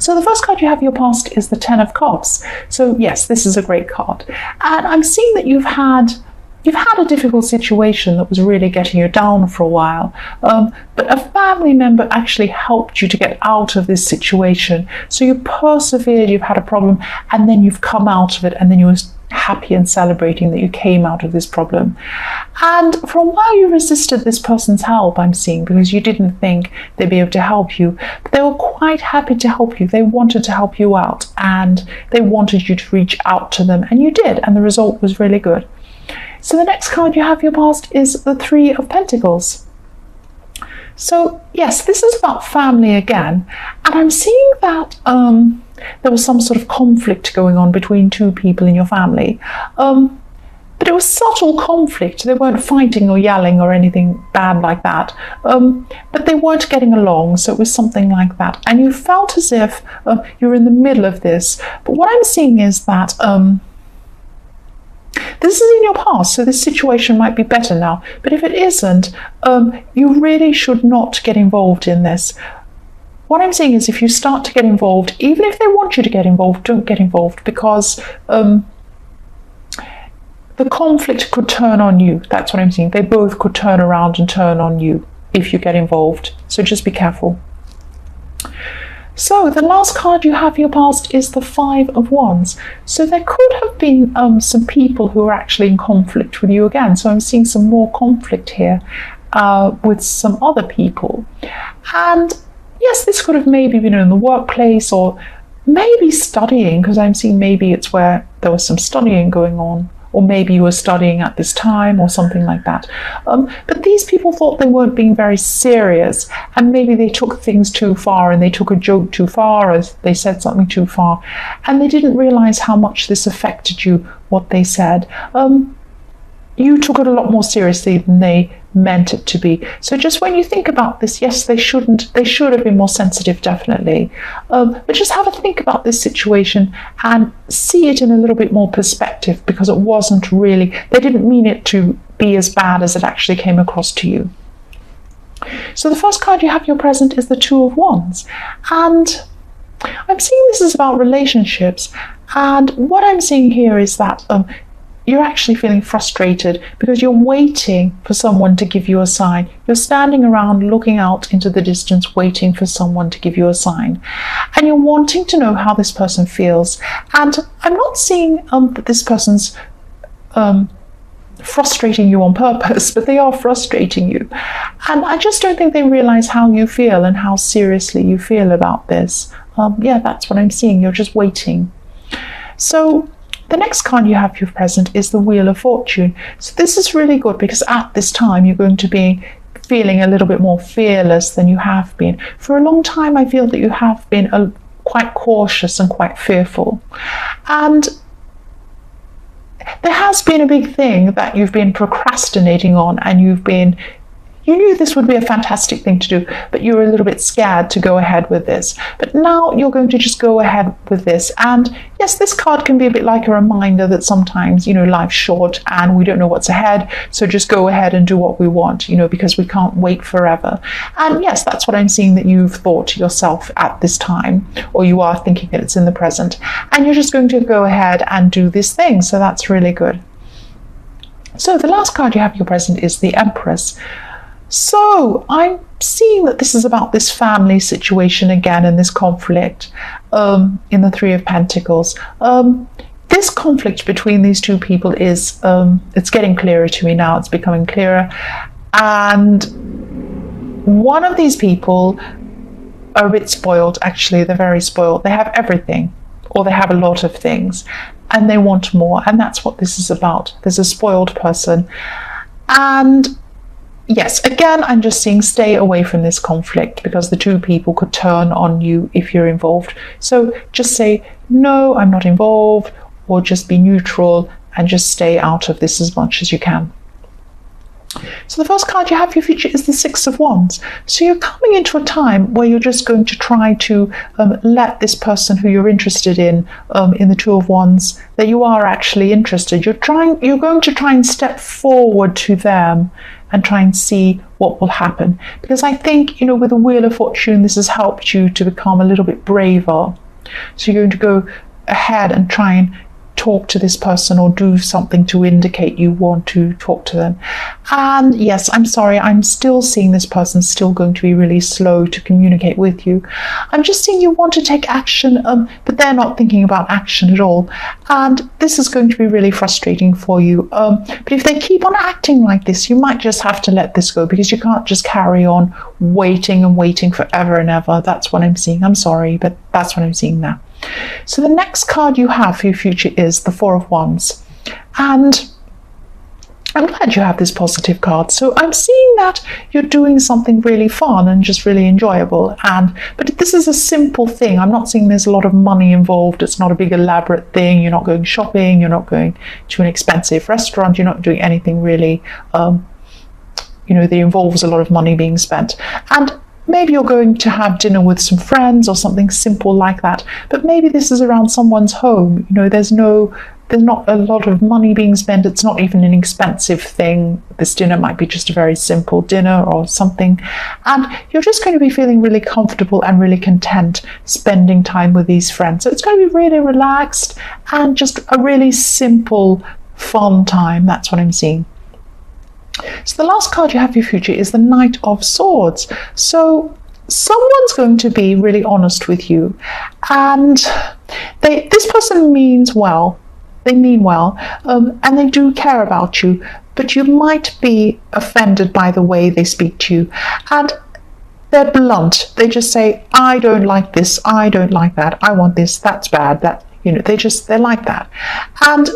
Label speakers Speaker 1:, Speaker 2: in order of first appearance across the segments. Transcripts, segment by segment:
Speaker 1: So the first card you have in your past is the Ten of Cups. So yes, this is a great card. And I'm seeing that you've had a difficult situation that was really getting you down for a while, but a family member actually helped you to get out of this situation. So you persevered, you've had a problem, and then you've come out of it, and then you were happy and celebrating that you came out of this problem. And for a while you resisted this person's help, I'm seeing, because you didn't think they'd be able to help you, but they were quite happy to help you. They wanted to help you out, and they wanted you to reach out to them, and you did, and the result was really good. So the next card you have in your past is the Three of Pentacles. So yes, this is about family again, and I'm seeing that there was some sort of conflict going on between two people in your family, but it was subtle conflict. They weren't fighting or yelling or anything bad like that, but they weren't getting along, so it was something like that, and you felt as if you were in the middle of this. But what I'm seeing is that this is in your past, so this situation might be better now. But if it isn't, you really should not get involved in this. What I'm saying is, if you start to get involved, even if they want you to get involved, don't get involved, because the conflict could turn on you. That's what I'm saying. They both could turn around and turn on you if you get involved. So just be careful. So the last card you have in your past is the Five of Wands. So there could have been some people who are actually in conflict with you again. So I'm seeing some more conflict here with some other people. And yes, this could have maybe been in the workplace, or maybe studying, because I'm seeing maybe it's where there was some studying going on. Or maybe you were studying at this time or something like that. But these people thought they weren't being very serious, and maybe they took things too far, and they took a joke too far, or they said something too far, and they didn't realize how much this affected you, what they said. You took it a lot more seriously than they meant it to be. So just when you think about this, yes, they should have been more sensitive, definitely. But just have a think about this situation and see it in a little bit more perspective, because it wasn't really, they didn't mean it to be as bad as it actually came across to you. So the first card you have in your present is the Two of Wands. And I'm seeing this is about relationships. And what I'm seeing here is that you're actually feeling frustrated because you're waiting for someone to give you a sign. You're standing around looking out into the distance, waiting for someone to give you a sign. And you're wanting to know how this person feels. And I'm not seeing that this person's frustrating you on purpose, but they are frustrating you. And I just don't think they realize how you feel and how seriously you feel about this. Yeah, that's what I'm seeing. You're just waiting. So the next card you have for your present is the Wheel of Fortune. So this is really good, because at this time you're going to be feeling a little bit more fearless than you have been. For a long time, I feel that you have been quite cautious and quite fearful. And there has been a big thing that you've been procrastinating on, and you knew this would be a fantastic thing to do, but you were a little bit scared to go ahead with this. But now you're going to just go ahead with this. And yes, this card can be a bit like a reminder that sometimes, life's short and we don't know what's ahead. So just go ahead and do what we want, because we can't wait forever. And yes, that's what I'm seeing that you've thought to yourself at this time, or you are thinking that it's in the present. And you're just going to go ahead and do this thing. So that's really good. So the last card you have in your present is the Empress. So I'm seeing that this is about this family situation again, and this conflict in the Three of Pentacles. This conflict between these two people is, it's getting clearer to me now. It's becoming clearer. And one of these people are a bit spoiled, actually. They're very spoiled. They have everything, or they have a lot of things, and they want more. And that's what this is about. There's a spoiled person. And yes, again, I'm just seeing stay away from this conflict, because the two people could turn on you if you're involved. So just say, no, I'm not involved, or just be neutral and just stay out of this as much as you can. So the first card you have for your future is the Six of Wands. So you're coming into a time where you're just going to try to let this person who you're interested in the Two of Wands, that you are actually interested. You're going to try and step forward to them and try and see what will happen. Because I think, with the Wheel of Fortune, this has helped you to become a little bit braver. So you're going to go ahead and try and talk to this person or do something to indicate you want to talk to them. And yes, I'm sorry, I'm still seeing this person still going to be really slow to communicate with you. I'm just seeing you want to take action, but they're not thinking about action at all. And this is going to be really frustrating for you. But if they keep on acting like this, you might just have to let this go, because you can't just carry on waiting and waiting forever and ever. That's what I'm seeing. I'm sorry, but that's what I'm seeing now. So the next card you have for your future is the Four of Wands. And I'm glad you have this positive card. So I'm seeing that you're doing something really fun and just really enjoyable. But this is a simple thing. I'm not seeing there's a lot of money involved. It's not a big elaborate thing. You're not going shopping. You're not going to an expensive restaurant. You're not doing anything really, that involves a lot of money being spent. And maybe you're going to have dinner with some friends or something simple like that. But maybe this is around someone's home. There's not a lot of money being spent. It's not even an expensive thing. This dinner might be just a very simple dinner or something. And you're just going to be feeling really comfortable and really content spending time with these friends. So it's going to be really relaxed and just a really simple, fun time. That's what I'm seeing. So the last card you have for your future is the Knight of Swords. So someone's going to be really honest with you, and this person means well. They mean well, and they do care about you, but you might be offended by the way they speak to you. And they're blunt. They just say, I don't like this, I don't like that, I want this, that's bad, they're like that. And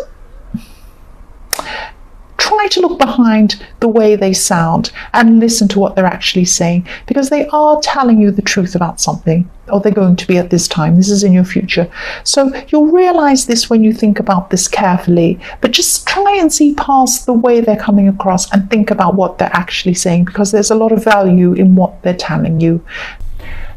Speaker 1: try to look behind the way they sound and listen to what they're actually saying, because they are telling you the truth about something, or they're going to be at this time. This is in your future. So you'll realize this when you think about this carefully, but just try and see past the way they're coming across and think about what they're actually saying, because there's a lot of value in what they're telling you.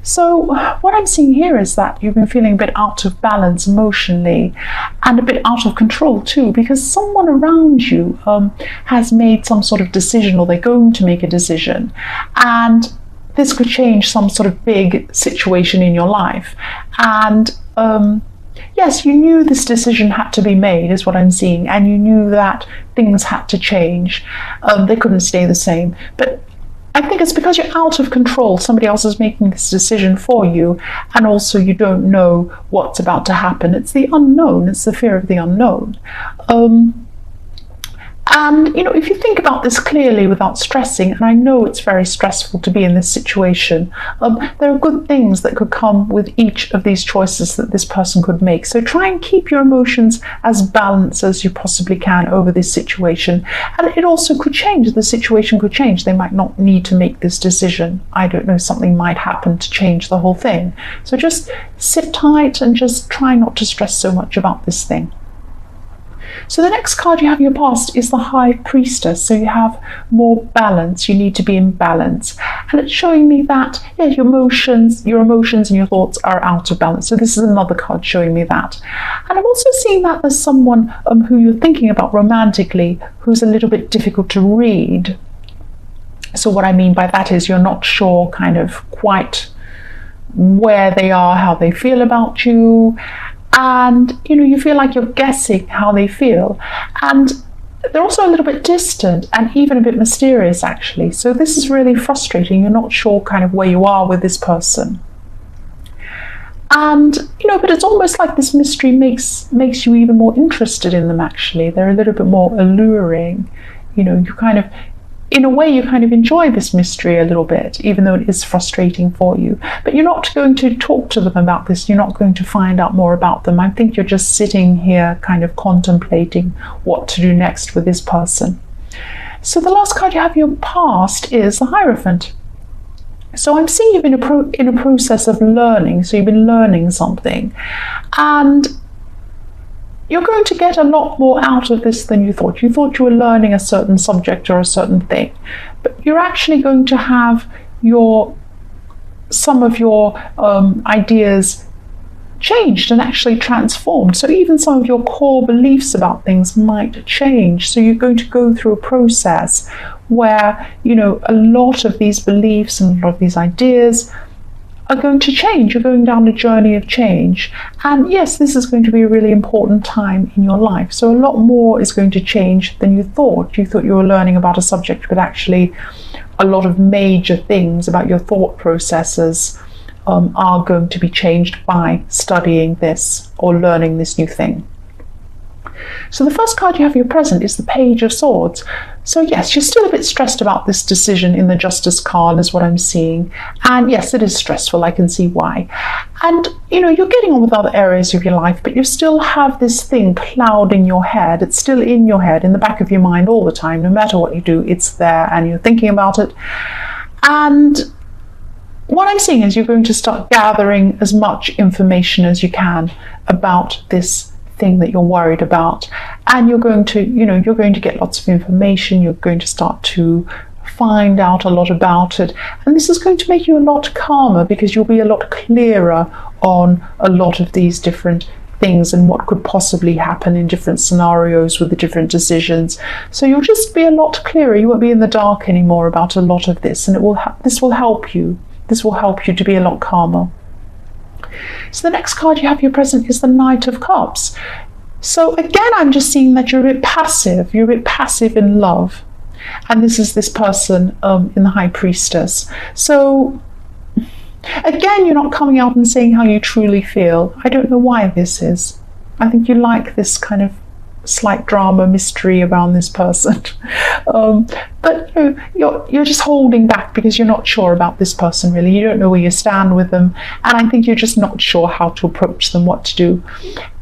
Speaker 1: So what I'm seeing here is that you've been feeling a bit out of balance emotionally and a bit out of control too, because someone around you has made some sort of decision, or they're going to make a decision, and this could change some sort of big situation in your life. And yes, you knew this decision had to be made, is what I'm seeing, and you knew that things had to change. They couldn't stay the same. But I think it's because you're out of control. Somebody else is making this decision for you, and also you don't know what's about to happen. It's the unknown. It's the fear of the unknown. And, if you think about this clearly without stressing, and I know it's very stressful to be in this situation, there are good things that could come with each of these choices that this person could make. So try and keep your emotions as balanced as you possibly can over this situation. And it also could change. The situation could change. They might not need to make this decision. I don't know, something might happen to change the whole thing. So just sit tight and just try not to stress so much about this thing. So the next card you have in your past is the High Priestess. So you have more balance. You need to be in balance. And it's showing me that your emotions and your thoughts are out of balance. So this is another card showing me that. And I'm also seeing that there's someone who you're thinking about romantically who's a little bit difficult to read. So what I mean by that is you're not sure kind of quite where they are, how they feel about you. And, you feel like you're guessing how they feel. And they're also a little bit distant and even a bit mysterious, actually. So this is really frustrating. You're not sure kind of where you are with this person. And, but it's almost like this mystery makes you even more interested in them, actually. They're a little bit more alluring. In a way, you kind of enjoy this mystery a little bit, even though it is frustrating for you. But you're not going to talk to them about this. You're not going to find out more about them. I think you're just sitting here kind of contemplating what to do next with this person. So the last card you have in your past is the Hierophant. So I'm seeing you've been in a process of learning. So you've been learning something. And you're going to get a lot more out of this than you thought. You thought you were learning a certain subject or a certain thing, but you're actually going to have some of your ideas changed and actually transformed. So even some of your core beliefs about things might change. So you're going to go through a process where, a lot of these beliefs and a lot of these ideas are going to change. You're going down a journey of change. And yes, this is going to be a really important time in your life. So a lot more is going to change than you thought. You thought you were learning about a subject, but actually a lot of major things about your thought processes are going to be changed by studying this or learning this new thing. So the first card you have for your present is the Page of Swords. So yes, you're still a bit stressed about this decision in the Justice card is what I'm seeing. And yes, it is stressful. I can see why. And, you're getting on with other areas of your life, but you still have this thing clouding your head. It's still in your head, in the back of your mind all the time. No matter what you do, it's there and you're thinking about it. And what I'm seeing is you're going to start gathering as much information as you can about this thing that you're worried about, and you're going to get lots of information. You're going to start to find out a lot about it, and this is going to make you a lot calmer because you'll be a lot clearer on a lot of these different things and what could possibly happen in different scenarios with the different decisions. So you'll just be a lot clearer. You won't be in the dark anymore about a lot of this, and this will help you. This will help you to be a lot calmer. So the next card you have your present is the Knight of Cups. So again, I'm just seeing that you're a bit passive. You're a bit passive in love. And this is this person in the High Priestess. So again, you're not coming out and saying how you truly feel. I don't know why this is. I think you like this kind of slight drama mystery around this person. But you're just holding back because you're not sure about this person really. You don't know where you stand with them, and I think you're just not sure how to approach them, what to do.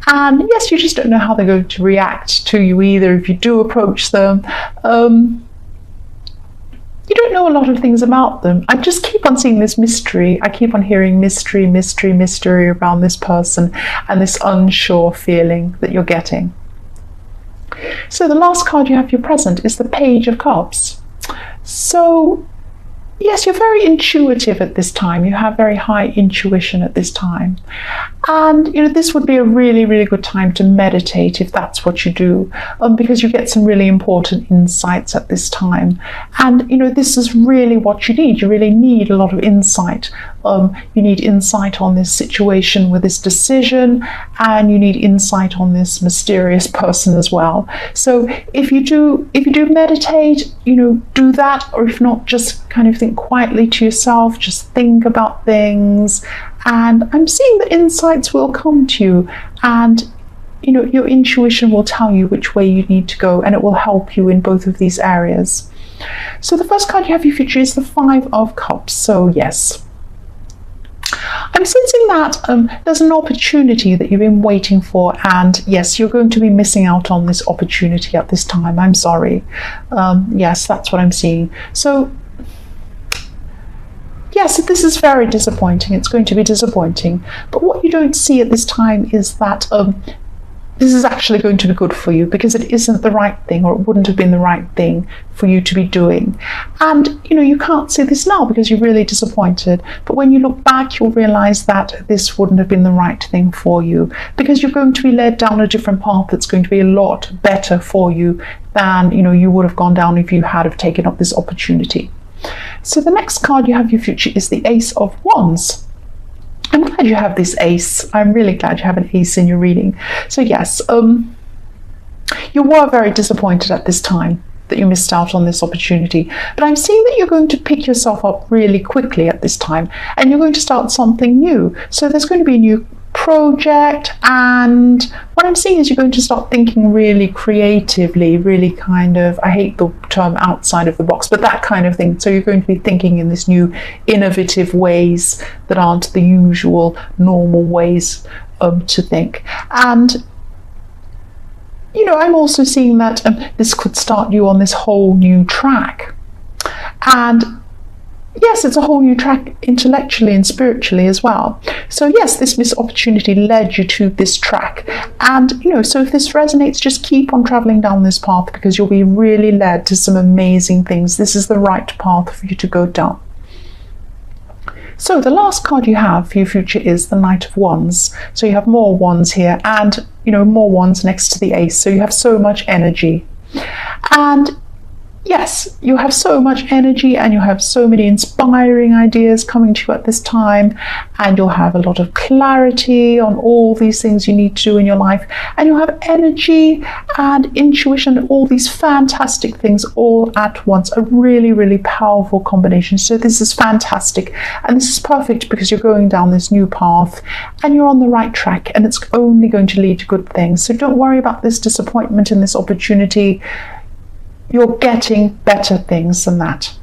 Speaker 1: And yes, you just don't know how they're going to react to you either if you do approach them. You don't know a lot of things about them. I just keep on seeing this mystery. I keep on hearing mystery around this person and this unsure feeling that you're getting. So the last card you have for your present is the Page of Cups. So yes, you're very intuitive at this time. You have very high intuition at this time. And, this would be a really, really good time to meditate if that's what you do, because you get some really important insights at this time. And, this is really what you need. You really need a lot of insight. You need insight on this situation with this decision, and you need insight on this mysterious person as well. So if you do meditate, do that, or if not, just kind of think quietly to yourself, just think about things. And I'm seeing that insights will come to you, and your intuition will tell you which way you need to go, and it will help you in both of these areas. So the first card you have for your future is the Five of Cups. So yes, I'm sensing that there's an opportunity that you've been waiting for, and yes, you're going to be missing out on this opportunity at this time. I'm sorry. Yes, that's what I'm seeing. So yes, this is very disappointing. It's going to be disappointing. But what you don't see at this time is that this is actually going to be good for you, because it isn't the right thing, or it wouldn't have been the right thing for you to be doing. And you can't see this now because you're really disappointed, but when you look back, you'll realize that this wouldn't have been the right thing for you, because you're going to be led down a different path that's going to be a lot better for you than you would have gone down if you had have taken up this opportunity. So the next card you have your future is the Ace of Wands. I'm glad you have this ace. I'm really glad you have an ace in your reading. So yes, you were very disappointed at this time that you missed out on this opportunity, but I'm seeing that you're going to pick yourself up really quickly at this time, and you're going to start something new. So there's going to be a new project, and what I'm seeing is you're going to start thinking really creatively, really kind of, I hate the term outside of the box, but that kind of thing. So you're going to be thinking in this new innovative ways that aren't the usual normal ways to think. And I'm also seeing that this could start you on this whole new track. And yes, it's a whole new track intellectually and spiritually as well. So yes, this missed opportunity led you to this track. And, so if this resonates, just keep on traveling down this path, because you'll be really led to some amazing things. This is the right path for you to go down. So the last card you have for your future is the Knight of Wands. So you have more wands here, and, more wands next to the Ace. So you have so much energy. And yes, you have so much energy, and you have so many inspiring ideas coming to you at this time, and you'll have a lot of clarity on all these things you need to do in your life, and you'll have energy and intuition, all these fantastic things all at once. A really, really powerful combination. So this is fantastic, and this is perfect because you're going down this new path and you're on the right track, and it's only going to lead to good things. So don't worry about this disappointment in this opportunity. You're getting better things than that.